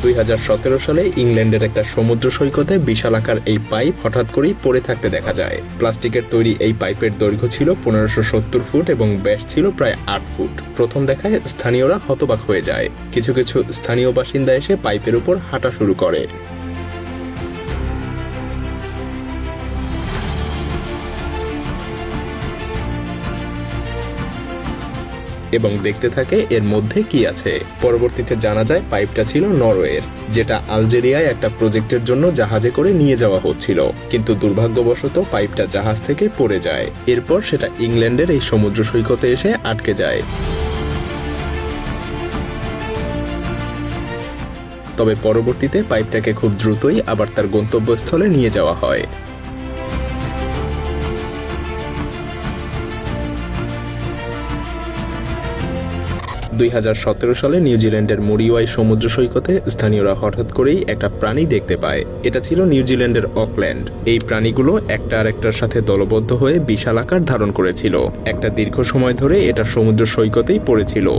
2017 সালে ইংল্যান্ডের একটা সমুদ্র সৈকতে বিশালাকার এই পাইপ হঠাৎ করেই পড়ে থাকতে দেখা যায়। প্লাস্টিকের তৈরি এই পাইপের দৈর্ঘ্য ছিল 1570 ফুট এবং ব্যাস ছিল প্রায় 8 ফুট। প্রথম দেখায় স্থানীয়রা হতবাক হয়ে যায়। কিছু কিছু স্থানীয় বাসিন্দা এসে পাইপের উপর হাঁটা শুরু করে। এবং দেখতে থাকে এর মধ্যে কি আছে। পরবর্তীতে জানা যায় পাইপটা ছিল নরওয়ের, যেটা আলজেরিয়ায় একটা প্রজেক্টের জন্য জাহাজে করে নিয়ে যাওয়া হচ্ছিল। কিন্তু দুর্ভাগ্যবশত পাইপটা জাহাজ থেকে পড়ে যায়। এরপর সেটা ইংল্যান্ডের এই সমুদ্র সৈকতে এসে আটকে যায়। তবে পরবর্তীতে পাইপটাকে খুব দ্রুতই আবার তার গন্তব্যস্থলে নিয়ে যাওয়া হয়। দুই সালে নিউজিল্যান্ডের মরিওয়াই সমুদ্র সৈকতে স্থানীয়রা হঠাৎ করেই একটা প্রাণী দেখতে পায়। এটা ছিল নিউজিল্যান্ডের অকল্যান্ড। এই প্রাণীগুলো একটা আরেকটার সাথে দলবদ্ধ হয়ে বিশাল আকার ধারণ করেছিল। একটা দীর্ঘ সময় ধরে এটা সমুদ্র সৈকতেই পড়েছিল।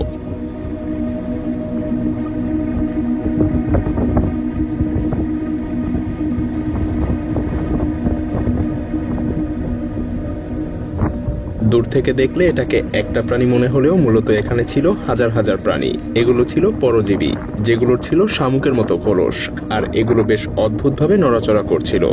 দূর থেকে দেখলে এটাকে একটা প্রাণী মনে হলেও মূলত এখানে ছিল হাজার হাজার প্রাণী। এগুলো ছিল পরজীবী, যেগুলোর ছিল শামুকের মতো খোলস, আর এগুলো বেশ অদ্ভুতভাবে নড়াচড়া করছিল।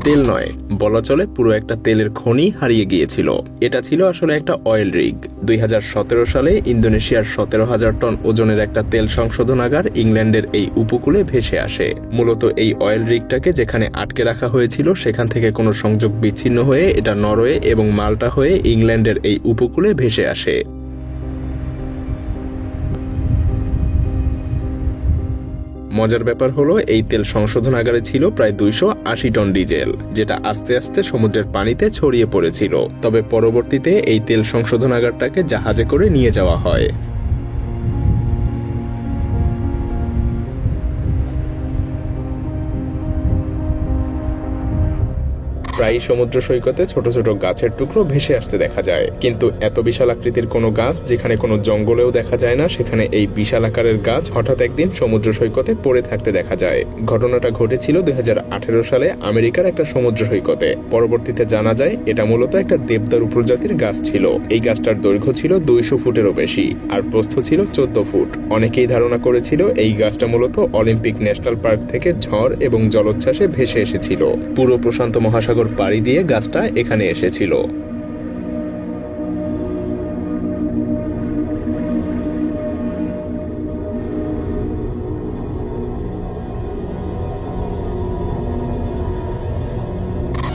তেল নয়, বলা চলে পুরো একটা তেলের খনি হারিয়ে গিয়েছিল। এটা ছিল আসলে একটা অয়েল রিগ। 2017 সালে ইন্দোনেশিয়ার 17,000 টন ওজনের একটা তেল সংশোধনাগার ইংল্যান্ডের এই উপকূলে ভেসে আসে। মূলত এই অয়েল রিগটাকে যেখানে আটকে রাখা হয়েছিল সেখান থেকে কোনো সংযোগ বিচ্ছিন্ন হয়ে এটা নরওয়ে এবং মাল্টা হয়ে ইংল্যান্ডের এই উপকূলে ভেসে আসে। মজার ব্যাপার হলো এই তেল সংশোধনাগারে ছিল প্রায় 280 টন ডিজেল, যেটা আস্তে আস্তে সমুদ্রের পানিতে ছড়িয়ে পড়েছিল। তবে পরবর্তীতে এই তেল সংশোধনাগারটাকে জাহাজে করে নিয়ে যাওয়া হয়। প্রায় সমুদ্র সৈকতে ছোট ছোট গাছের টুকরো ভেসে আসতে দেখা যায়, কিন্তু এত বিশাল আকৃতির কোনো গাছ যেখানে কোনো জঙ্গলেও দেখা যায় না, সেখানে এই বিশাল আকারের গাছ হঠাৎ একদিন সমুদ্র সৈকতে পড়ে থাকতে দেখা যায়। ঘটনাটা ঘটেছিল 2018 সালে আমেরিকার একটা সমুদ্র সৈকতে। পরবর্তীতে জানা যায় এটা মূলত একটা দেবদারু প্রজাতির গাছ ছিল। এই গাছটার দৈর্ঘ্য ছিল 200 ফুটেরও বেশি, আর প্রস্থ ছিল 14 ফুট। অনেকেই ধারণা করেছিল এই গাছটা মূলত অলিম্পিক ন্যাশনাল পার্ক থেকে ঝড় এবং জলোচ্ছ্বাসে ভেসে এসেছিল। পুরো প্রশান্ত মহাসাগর পাড়ি দিয়ে গাছটা এখানে এসেছিল।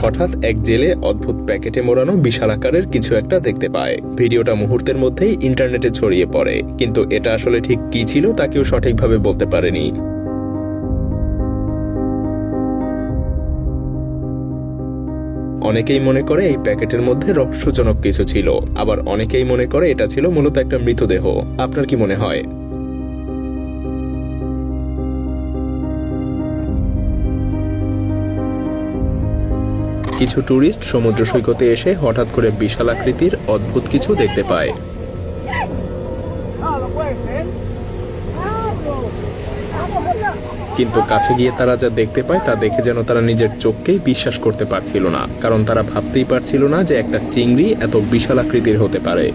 হঠাৎ এক জেলে অদ্ভুত প্যাকেটে মোড়ানো বিশাল আকারের কিছু একটা দেখতে পায়। ভিডিওটা মুহূর্তের মধ্যেই ইন্টারনেটে ছড়িয়ে পড়ে, কিন্তু এটা আসলে ঠিক কি ছিল তা কেউ সঠিকভাবে বলতে পারেনি। অনেকেই মনে করে এই প্যাকেটের মধ্যে রহস্যজনক কিছু ছিল, আবার অনেকেই মনে করে এটা ছিল মূলত একটা মৃতদেহ। আপনার কি মনে হয়? কিছু ট্যুরিস্ট সমুদ্র সৈকতে এসে হঠাৎ করে বিশাল আকৃতির অদ্ভুত কিছু দেখতে পায়। কিন্তু কাছে গিয়ে তারা যা দেখতে পায় তা দেখে যেন তারা নিজের চোখকেই বিশ্বাস করতে পারছিল না, কারণ তারা ভাবতেই পারছিল না যে একটা চিংড়ি এত বিশাল আকৃতির হতে পারে।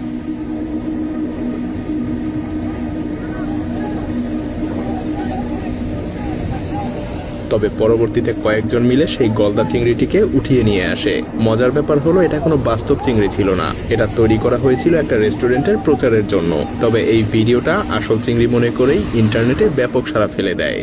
তবে পরবর্তীতে কয়েকজন মিলে সেই গলদা চিংড়িটিকে উঠিয়ে নিয়ে আসে। মজার ব্যাপার হলো এটা কোনো বাস্তব চিংড়ি ছিল না, এটা তৈরি করা হয়েছিল একটা রেস্টুরেন্টের প্রচারের জন্য। তবে এই ভিডিওটা আসল চিংড়ি মনে করেই ইন্টারনেটে ব্যাপক সাড়া ফেলে দেয়।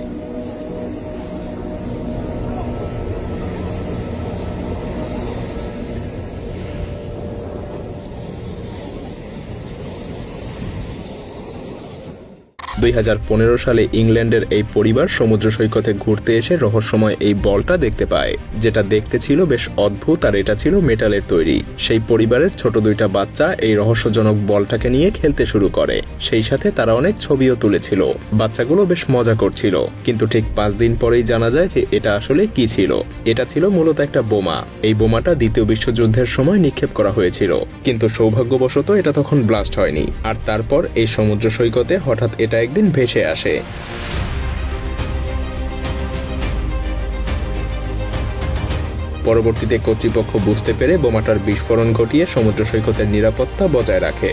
2015 সালে ইংল্যান্ডের এই পরিবার সমুদ্র সৈকতে ঘুরতে এসে রহস্যময় এই বলটা দেখতে পায়, যেটা দেখতে ছিল বেশ অদ্ভুত আর এটা ছিল মেটালের তৈরি। সেই পরিবারের ছোট দুইটা বাচ্চা এই রহস্যজনক বলটাকে নিয়ে খেলতে শুরু করে, সেই সাথে তারা অনেক ছবিও তুলেছিল। বাচ্চাগুলো বেশ মজা করছিল, কিন্তু ঠিক 5 দিন পরেই জানা যায় যে এটা আসলে কি ছিল। এটা ছিল মূলত একটা বোমা। এই বোমাটা দ্বিতীয় বিশ্বযুদ্ধের সময় নিক্ষেপ করা হয়েছিল, কিন্তু সৌভাগ্যবশত এটা তখন ব্লাস্ট হয়নি। আর তারপর এই সমুদ্র সৈকতে হঠাৎ এটা একদিন ভেসে আসে। পরবর্তীতে কর্তৃপক্ষ বুঝতে পেরে বোমাটার বিস্ফোরণ ঘটিয়ে সমুদ্র সৈকতের নিরাপত্তা বজায় রাখে।